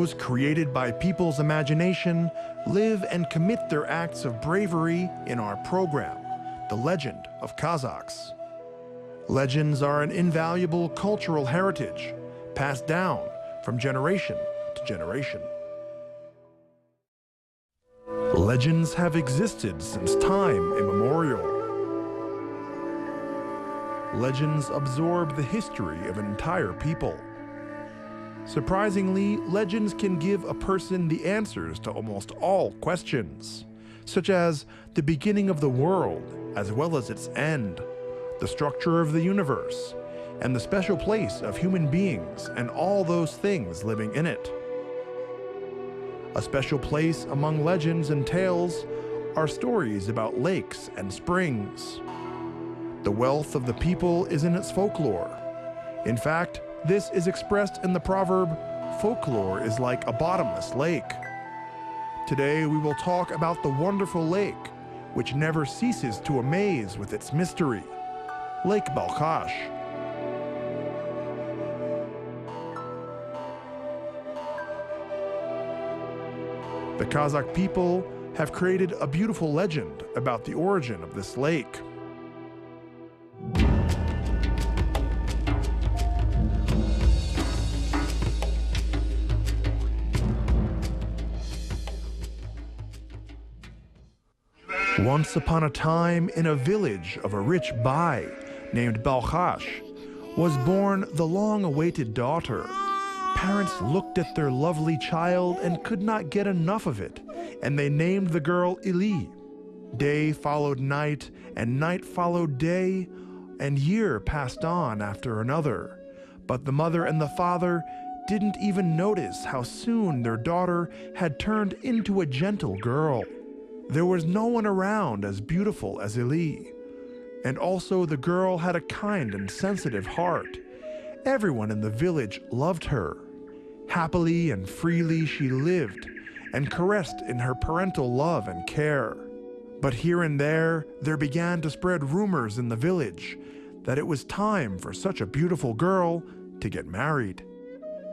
heroes created by people's imagination live and commit their acts of bravery in our program, The Legend of Kazakhs. Legends are an invaluable cultural heritage passed down from generation to generation. Legends have existed since time immemorial. Legends absorb the history of an entire people. Surprisingly, legends can give a person the answers to almost all questions, such as the beginning of the world as well as its end, the structure of the universe, and the special place of human beings and all those things living in it. A special place among legends and tales are stories about lakes and springs. The wealth of the people is in its folklore. In fact, this is expressed in the proverb, "Folklore is like a bottomless lake." Today we will talk about the wonderful lake, which never ceases to amaze with its mystery, Lake Balkhash. The Kazakh people have created a beautiful legend about the origin of this lake. Once upon a time, in a village of a rich Bai named Balkhash, was born the long-awaited daughter. Parents looked at their lovely child and could not get enough of it, and they named the girl Ili. Day followed night, and night followed day, and year passed on after another. But the mother and the father didn't even notice how soon their daughter had turned into a gentle girl. There was no one around as beautiful as Ili, and also the girl had a kind and sensitive heart. Everyone in the village loved her. Happily and freely she lived, and caressed in her parental love and care. But here and there began to spread rumors in the village that it was time for such a beautiful girl to get married.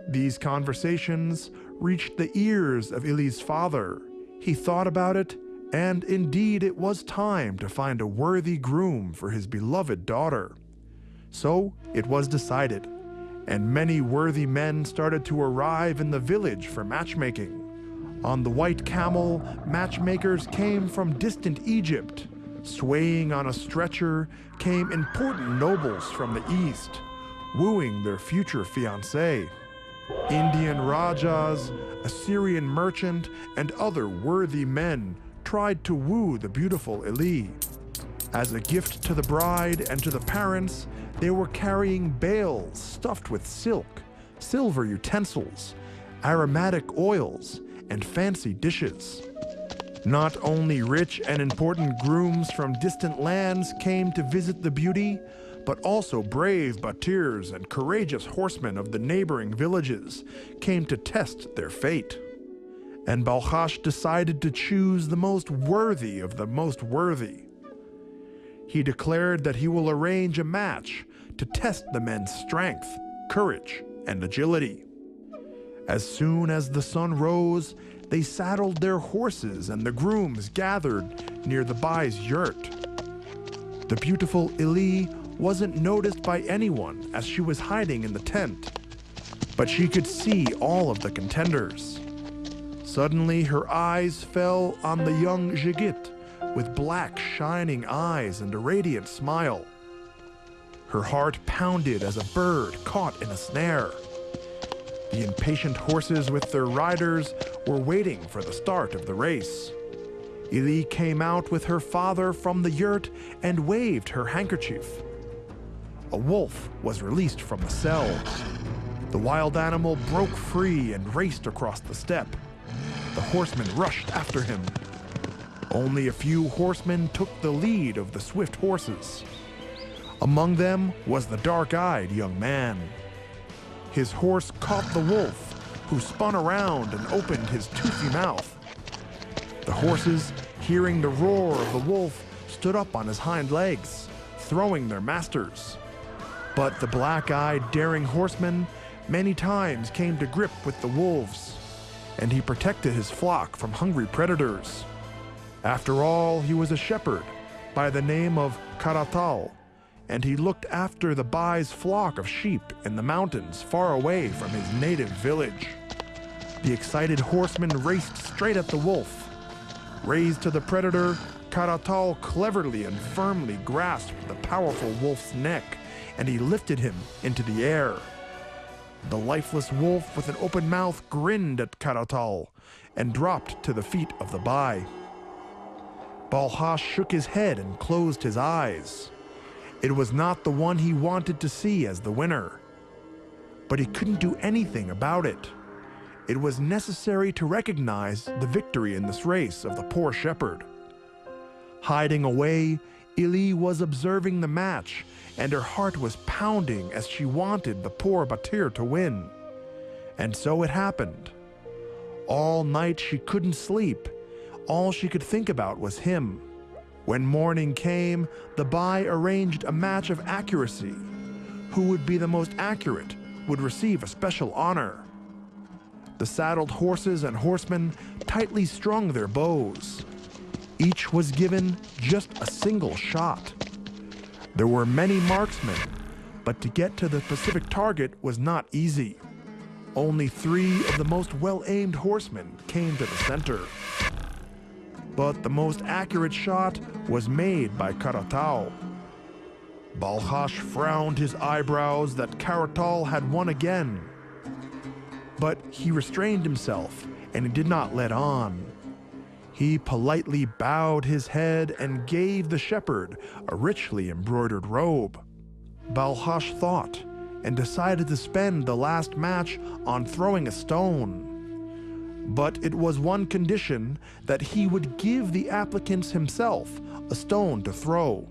These conversations reached the ears of Ili's father. He thought about it, and indeed it was time to find a worthy groom for his beloved daughter. So it was decided, and many worthy men started to arrive in the village for matchmaking. On the white camel, matchmakers came from distant Egypt. Swaying on a stretcher came important nobles from the east, wooing their future fiancé. Indian rajas, Assyrian merchant, and other worthy men tried to woo the beautiful Ili. As a gift to the bride and to the parents, they were carrying bales stuffed with silk, silver utensils, aromatic oils, and fancy dishes. Not only rich and important grooms from distant lands came to visit the beauty, but also brave batirs and courageous horsemen of the neighboring villages came to test their fate. And Balkhash decided to choose the most worthy of the most worthy. He declared that he will arrange a match to test the men's strength, courage, and agility. As soon as the sun rose, they saddled their horses and the grooms gathered near the Bai's yurt. The beautiful Ili wasn't noticed by anyone as she was hiding in the tent, but she could see all of the contenders. Suddenly her eyes fell on the young Jibek with black shining eyes and a radiant smile. Her heart pounded as a bird caught in a snare. The impatient horses with their riders were waiting for the start of the race. Ili came out with her father from the yurt and waved her handkerchief. A wolf was released from the cell. The wild animal broke free and raced across the steppe. The horsemen rushed after him. Only a few horsemen took the lead of the swift horses. Among them was the dark-eyed young man. His horse caught the wolf, who spun around and opened his toothy mouth. The horses, hearing the roar of the wolf, stood up on his hind legs, throwing their masters. But the black-eyed, daring horsemen many times came to grip with the wolves. and he protected his flock from hungry predators. After all, he was a shepherd by the name of Karatal, and he looked after the Bai's flock of sheep in the mountains far away from his native village. The excited horseman raced straight at the wolf. Raised to the predator, Karatal cleverly and firmly grasped the powerful wolf's neck, and he lifted him into the air. The lifeless wolf with an open mouth grinned at Karatal and dropped to the feet of the Bai. Balkhash shook his head and closed his eyes. It was not the one he wanted to see as the winner. But he couldn't do anything about it. It was necessary to recognize the victory in this race of the poor shepherd. Hiding away, Ili was observing the match, and her heart was pounding as she wanted the poor Batir to win. And so it happened. All night she couldn't sleep. All she could think about was him. When morning came, the Bai arranged a match of accuracy. Who would be the most accurate would receive a special honor. The saddled horses and horsemen tightly strung their bows. Each was given just a single shot. There were many marksmen, but to get to the specific target was not easy. Only 3 of the most well-aimed horsemen came to the center. But the most accurate shot was made by Karatal. Balkhash frowned his eyebrows that Karatal had won again. But he restrained himself, and he did not let on. He politely bowed his head and gave the shepherd a richly embroidered robe. Balkhash thought and decided to spend the last match on throwing a stone. But it was one condition, that he would give the applicants himself a stone to throw.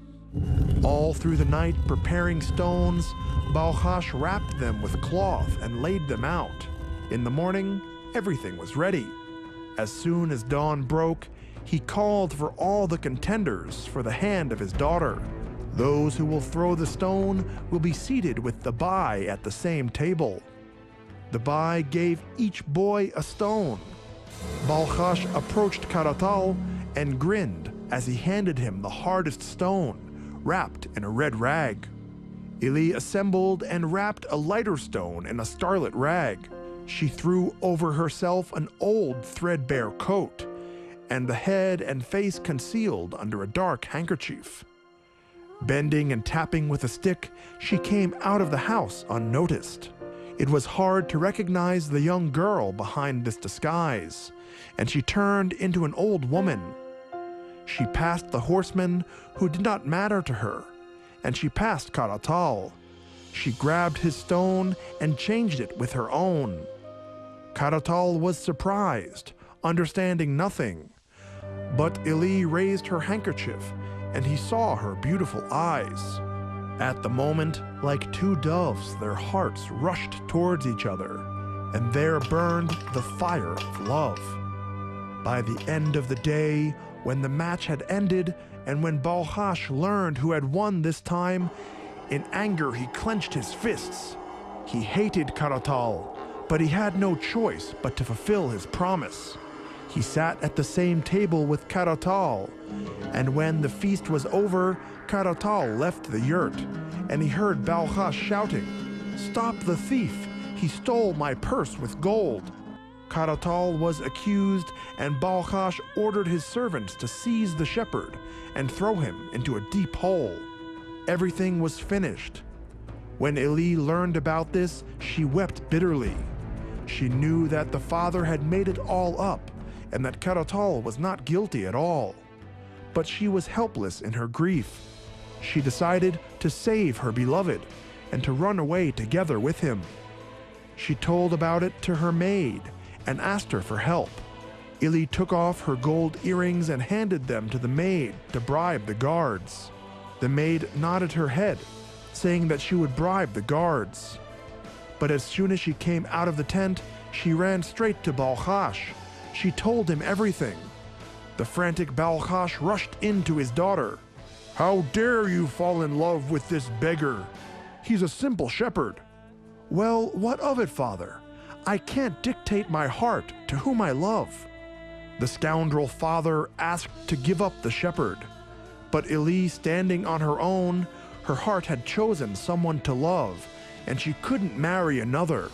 All through the night preparing stones, Balkhash wrapped them with cloth and laid them out. In the morning, everything was ready. As soon as dawn broke, he called for all the contenders for the hand of his daughter. Those who will throw the stone will be seated with the Bai at the same table. The Bai gave each boy a stone. Balkhash approached Karatal and grinned as he handed him the hardest stone, wrapped in a red rag. Ili assembled and wrapped a lighter stone in a scarlet rag. She threw over herself an old threadbare coat, and the head and face concealed under a dark handkerchief. Bending and tapping with a stick, she came out of the house unnoticed. It was hard to recognize the young girl behind this disguise, and she turned into an old woman. She passed the horseman who did not matter to her, and she passed Karatal. She grabbed his stone and changed it with her own. Karatal was surprised, understanding nothing. But Ili raised her handkerchief, and he saw her beautiful eyes. At the moment, like 2 doves, their hearts rushed towards each other, and there burned the fire of love. By the end of the day, when the match had ended, and when Balkhash learned who had won this time, in anger he clenched his fists. He hated Karatal, but he had no choice but to fulfill his promise. He sat at the same table with Karatal, and when the feast was over, Karatal left the yurt, and he heard Balkhash shouting, "Stop the thief! He stole my purse with gold!" Karatal was accused, and Balkhash ordered his servants to seize the shepherd and throw him into a deep hole. Everything was finished. When Ili learned about this, she wept bitterly. She knew that the father had made it all up, and that Karatal was not guilty at all. But she was helpless in her grief. She decided to save her beloved and to run away together with him. She told about it to her maid and asked her for help. Ili took off her gold earrings and handed them to the maid to bribe the guards. The maid nodded her head, saying that she would bribe the guards. But as soon as she came out of the tent, she ran straight to Balkhash. She told him everything. The frantic Balkhash rushed into his daughter. "How dare you fall in love with this beggar? He's a simple shepherd." "Well, what of it, father? I can't dictate my heart to whom I love." The scoundrel father asked to give up the shepherd, but Ili, standing on her own, her heart had chosen someone to love, and she couldn't marry another,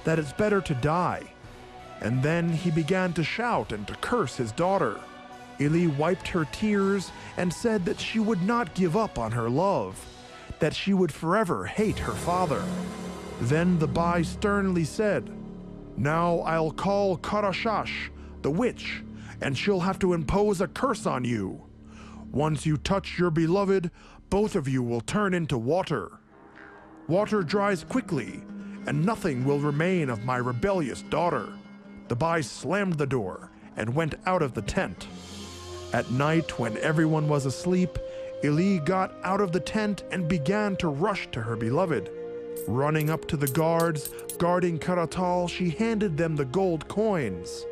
that it's better to die. And then he began to shout and to curse his daughter. Ili wiped her tears and said that she would not give up on her love, that she would forever hate her father. Then the Bai sternly said, "Now I'll call Kazakhs, the witch, and she'll have to impose a curse on you. Once you touch your beloved, both of you will turn into water. Water dries quickly, and nothing will remain of my rebellious daughter." The Bai slammed the door and went out of the tent. At night, when everyone was asleep, Ili got out of the tent and began to rush to her beloved. Running up to the guards guarding Karatal, she handed them the gold coins.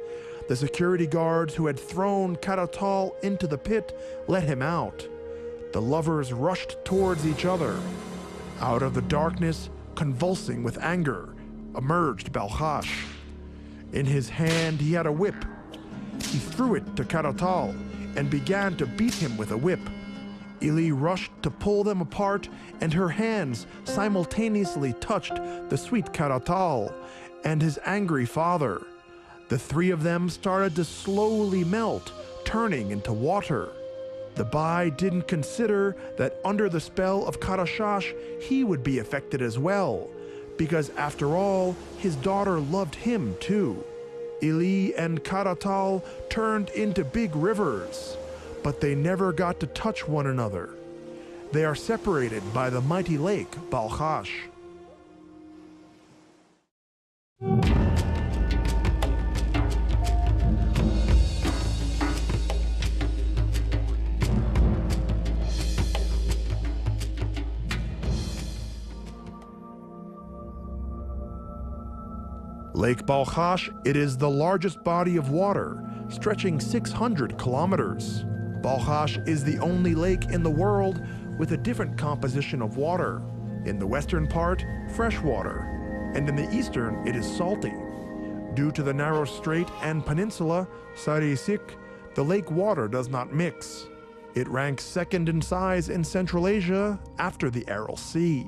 The security guards who had thrown Karatal into the pit let him out. The lovers rushed towards each other. Out of the darkness, convulsing with anger, emerged Balkhash. In his hand he had a whip. He threw it to Karatal and began to beat him with a whip. Ili rushed to pull them apart, and her hands simultaneously touched the sweet Karatal and his angry father. The three of them started to slowly melt, turning into water. The Bai didn't consider that under the spell of Kazakhs he would be affected as well, because after all, his daughter loved him too. Ili and Karatal turned into big rivers, but they never got to touch one another. They are separated by the mighty lake Balkhash. Lake Balkhash, it is the largest body of water, stretching 600 kilometers. Balkhash is the only lake in the world with a different composition of water. In the western part, fresh water, and in the eastern, it is salty. Due to the narrow strait and peninsula, Sarisik, the lake water does not mix. It ranks second in size in Central Asia after the Aral Sea.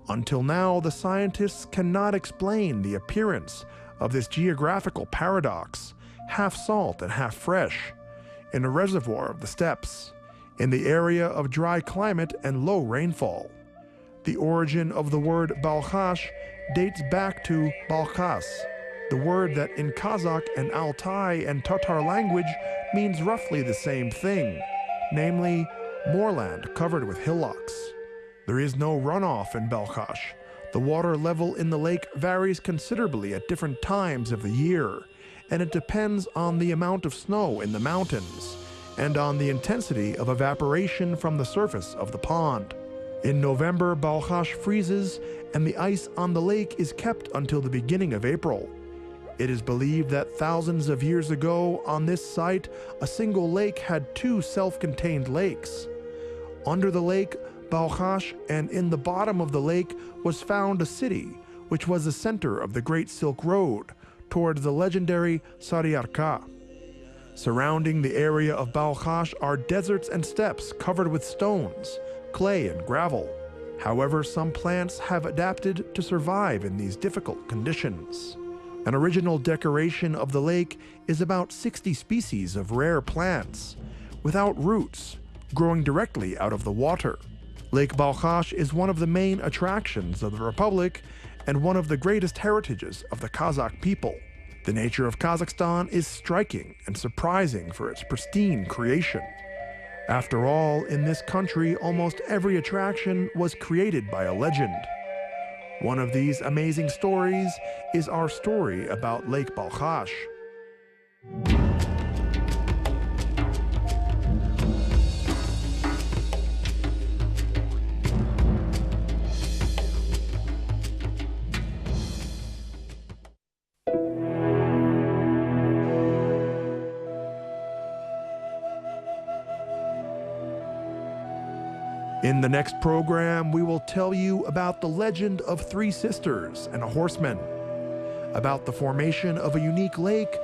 Until now, the scientists cannot explain the appearance of this geographical paradox, half salt and half fresh, in a reservoir of the steppes, in the area of dry climate and low rainfall. The origin of the word Balkhash dates back to Balkhas, the word that in Kazakh and Altai and Tatar language means roughly the same thing, namely moorland covered with hillocks. There is no runoff in Balkhash. The water level in the lake varies considerably at different times of the year, and it depends on the amount of snow in the mountains and on the intensity of evaporation from the surface of the pond. In November, Balkhash freezes, and the ice on the lake is kept until the beginning of April. It is believed that thousands of years ago, on this site, a single lake had two self-contained lakes. Under the lake, Balkhash, and in the bottom of the lake was found a city, which was the center of the Great Silk Road towards the legendary Saryarka. Surrounding the area of Balkhash are deserts and steppes covered with stones, clay, and gravel. However, some plants have adapted to survive in these difficult conditions. An original decoration of the lake is about 60 species of rare plants, without roots, growing directly out of the water. Lake Balkhash is one of the main attractions of the Republic and one of the greatest heritages of the Kazakh people. The nature of Kazakhstan is striking and surprising for its pristine creation. After all, in this country, almost every attraction was created by a legend. One of these amazing stories is our story about Lake Balkhash. In the next program, we will tell you about the legend of three sisters and a horseman. about the formation of a unique lake